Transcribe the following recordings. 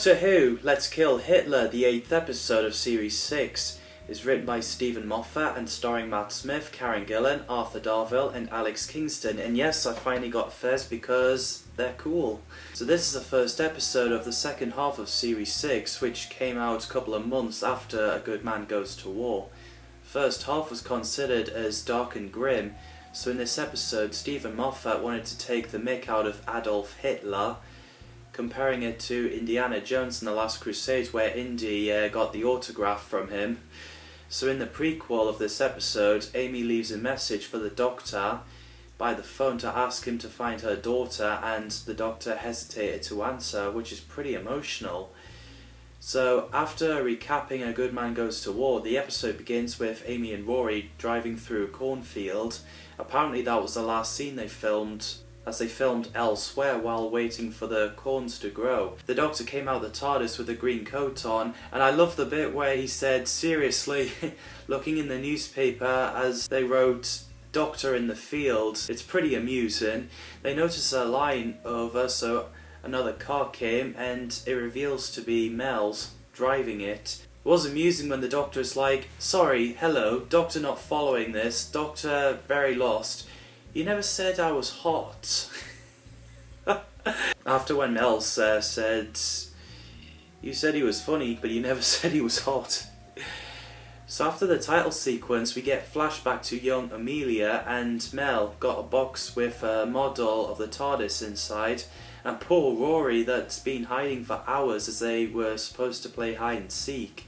Doctor Who, Let's Kill Hitler, the 8th episode of Series 6, is written by Stephen Moffat and starring Matt Smith, Karen Gillan, Arthur Darvill and Alex Kingston. And yes, I finally got first because they're cool. So this is the first episode of the second half of Series 6, which came out a couple of months after A Good Man Goes to War. First half was considered as dark and grim, so in this episode Stephen Moffat wanted to take the mick out of Adolf Hitler, comparing it to Indiana Jones and the Last Crusade, where Indy got the autograph from him. So in the prequel of this episode, Amy leaves a message for the Doctor by the phone to ask him to find her daughter, and the Doctor hesitated to answer, which is pretty emotional. So after recapping A Good Man Goes to War, the episode begins with Amy and Rory driving through a cornfield. Apparently that was the last scene they filmed, as they filmed elsewhere while waiting for the corns to grow. The Doctor came out the TARDIS with a green coat on, and I love the bit where he said, seriously, looking in the newspaper as they wrote Doctor in the field. It's pretty amusing. They notice a line over, so another car came, and it reveals to be Mel's driving it. It was amusing when the Doctor's like, sorry, hello, Doctor not following this, Doctor very lost. You never said I was hot. After when Mel said, you said he was funny, but you never said he was hot. So after the title sequence, we get flashback to young Amelia, and Mel got a box with a model of the TARDIS inside, and poor Rory that's been hiding for hours as they were supposed to play hide and seek.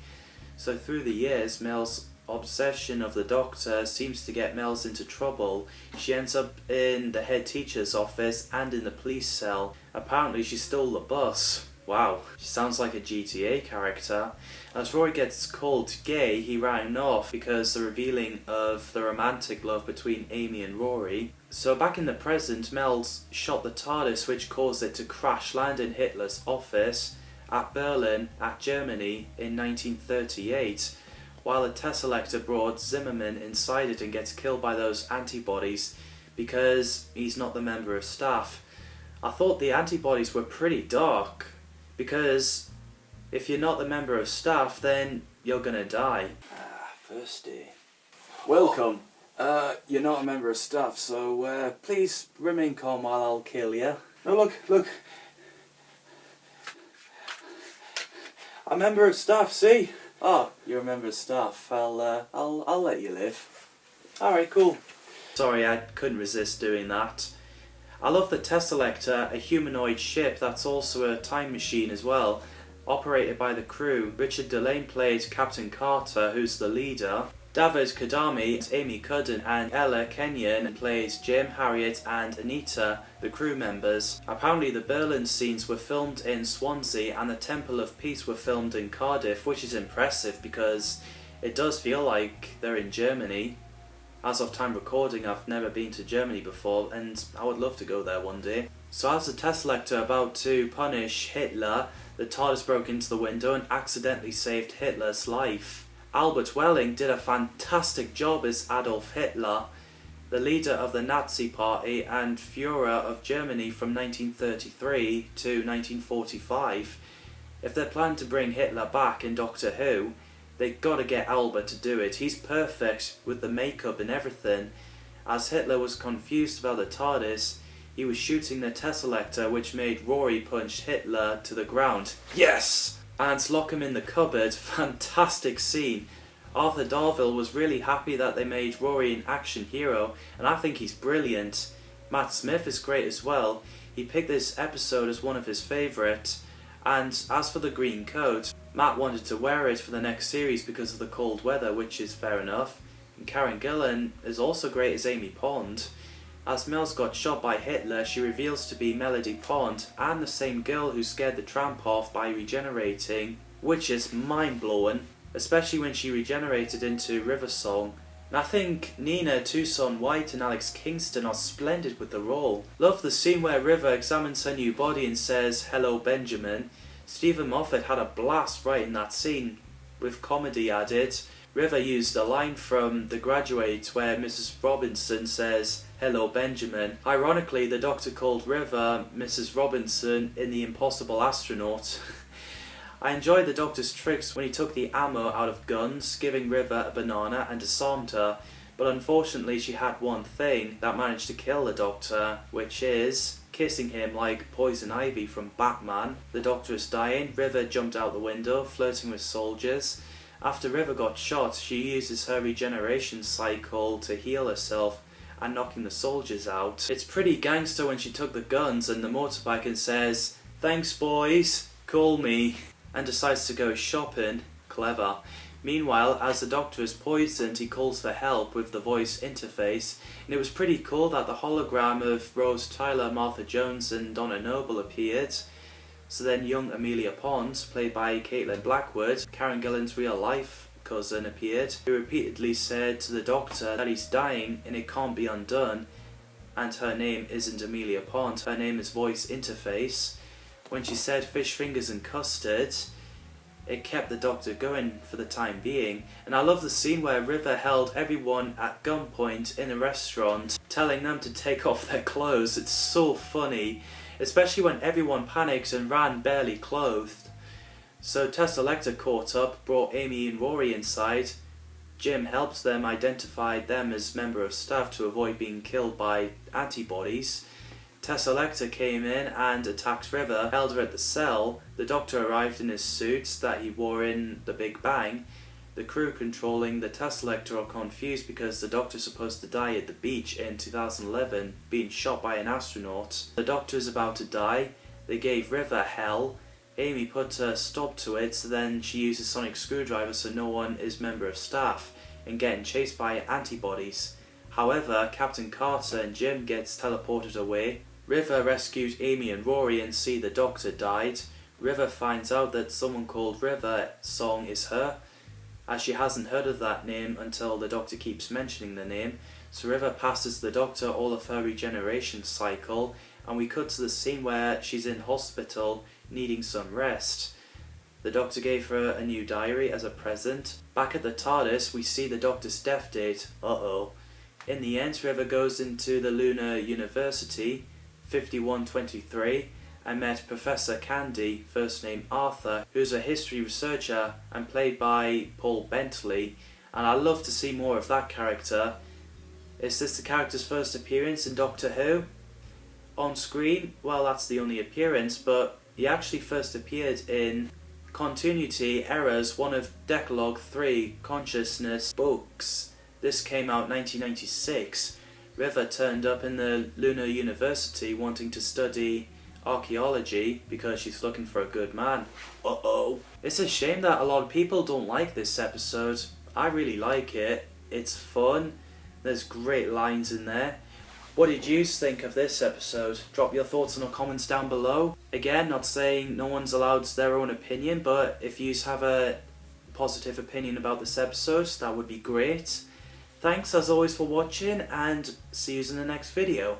So through the years, Mel's obsession of the Doctor seems to get Mel's into trouble. She ends up in the head teacher's office and in the police cell. Apparently she stole the bus. Wow, she sounds like a GTA character. As Roy gets called gay, he ran off because the revealing of the romantic love between Amy and Rory. So back in the present, Mel's shot the TARDIS, which caused it to crash land in Hitler's office at Berlin, at Germany, in 1938. While a Tesselector brought Zimmerman inside it and gets killed by those antibodies because he's not the member of staff. I thought the antibodies were pretty dark, because if you're not the member of staff, then you're gonna die. Thirsty. Welcome. You're not a member of staff, so please remain calm while I'll kill you. No, look. I'm a member of staff, see? Oh, you're a member of staff. I'll let you live. Alright, cool. Sorry, I couldn't resist doing that. I love the Tesselector, a humanoid ship that's also a time machine as well, operated by the crew. Richard Delane played Captain Carter, who's the leader. David Kadami, Amy Cudden and Ella Kenyon played Jim, Harriet and Anita, the crew members. Apparently the Berlin scenes were filmed in Swansea and the Temple of Peace were filmed in Cardiff, which is impressive because it does feel like they're in Germany. As of time recording, I've never been to Germany before and I would love to go there one day. So as the Tesselector about to punish Hitler, the TARDIS broke into the window and accidentally saved Hitler's life. Albert Welling did a fantastic job as Adolf Hitler, the leader of the Nazi Party and Führer of Germany from 1933 to 1945. If they're planning to bring Hitler back in Doctor Who, they gotta get Albert to do it. He's perfect with the makeup and everything. As Hitler was confused about the TARDIS, he was shooting the Tesselector, which made Rory punch Hitler to the ground. Yes! And lock him in the cupboard. Fantastic scene. Arthur Darvill was really happy that they made Rory an action hero, and I think he's brilliant. Matt Smith is great as well. He picked this episode as one of his favourite. And as for the green coat, Matt wanted to wear it for the next series because of the cold weather, which is fair enough. And Karen Gillan is also great as Amy Pond. As Mel's got shot by Hitler, she reveals to be Melody Pond and the same girl who scared the tramp off by regenerating, which is mind-blowing, especially when she regenerated into River Song. And I think Nina, Tucson White and Alex Kingston are splendid with the role. Love the scene where River examines her new body and says, "Hello Benjamin." Stephen Moffat had a blast writing that scene, with comedy added. River used a line from The Graduate where Mrs. Robinson says, "Hello Benjamin." Ironically, the Doctor called River Mrs. Robinson in The Impossible Astronaut. I enjoyed the Doctor's tricks when he took the ammo out of guns, giving River a banana and disarmed her, but unfortunately she had one thing that managed to kill the Doctor, which is kissing him like Poison Ivy from Batman. The Doctor is dying, River jumped out the window, flirting with soldiers. After River got shot, she uses her regeneration cycle to heal herself and knocking the soldiers out. It's pretty gangster when she took the guns and the motorbike and says, "Thanks boys, call me," and decides to go shopping. Clever. Meanwhile, as the Doctor is poisoned, he calls for help with the voice interface, and it was pretty cool that the hologram of Rose Tyler, Martha Jones and Donna Noble appeared. So then young Amelia Pond, played by Caitlin Blackwood, Karen Gillan's real life cousin, appeared, who repeatedly said to the Doctor that he's dying and it can't be undone, and her name isn't Amelia Pond, her name is voice interface. When she said fish fingers and custard, it kept the Doctor going for the time being. And I love the scene where River held everyone at gunpoint in a restaurant, telling them to take off their clothes. It's so funny, especially when everyone panicked and ran barely clothed. So Tess Elector caught up, brought Amy and Rory inside. Jim helped them identify them as member of staff to avoid being killed by antibodies. Tess Elector came in and attacked River, held her at the cell. The Doctor arrived in his suits that he wore in The Big Bang. The crew controlling the Tess Elector are confused because the Doctor's supposed to die at the beach in 2011, being shot by an astronaut. The Doctor is about to die. They gave River hell. Amy put a stop to it, so then she uses sonic screwdriver so no one is member of staff, and getting chased by antibodies. However, Captain Carter and Jim gets teleported away. River rescued Amy and Rory and see the Doctor died. River finds out that someone called River Song is her, as she hasn't heard of that name until the Doctor keeps mentioning the name. So River passes the Doctor all of her regeneration cycle, and we cut to the scene where she's in hospital needing some rest. The Doctor gave her a new diary as a present. Back at the TARDIS, we see the Doctor's death date. Uh-oh. In the end, River goes into the Lunar University, 5123, and met Professor Candy, first name Arthur, who's a history researcher and played by Paul Bentley, and I love to see more of that character. Is this the character's first appearance in Doctor Who? On screen, well, that's the only appearance, but he actually first appeared in Continuity Errors, one of Decalogue 3 Consciousness books. This came out 1996. River turned up in the Lunar University wanting to study archaeology because she's looking for a good man. Uh-oh. It's a shame that a lot of people don't like this episode. I really like it. It's fun. There's great lines in there. What did you think of this episode? Drop your thoughts in the comments down below. Again, not saying no one's allowed their own opinion, but if you have a positive opinion about this episode, that would be great. Thanks as always for watching, and see you in the next video.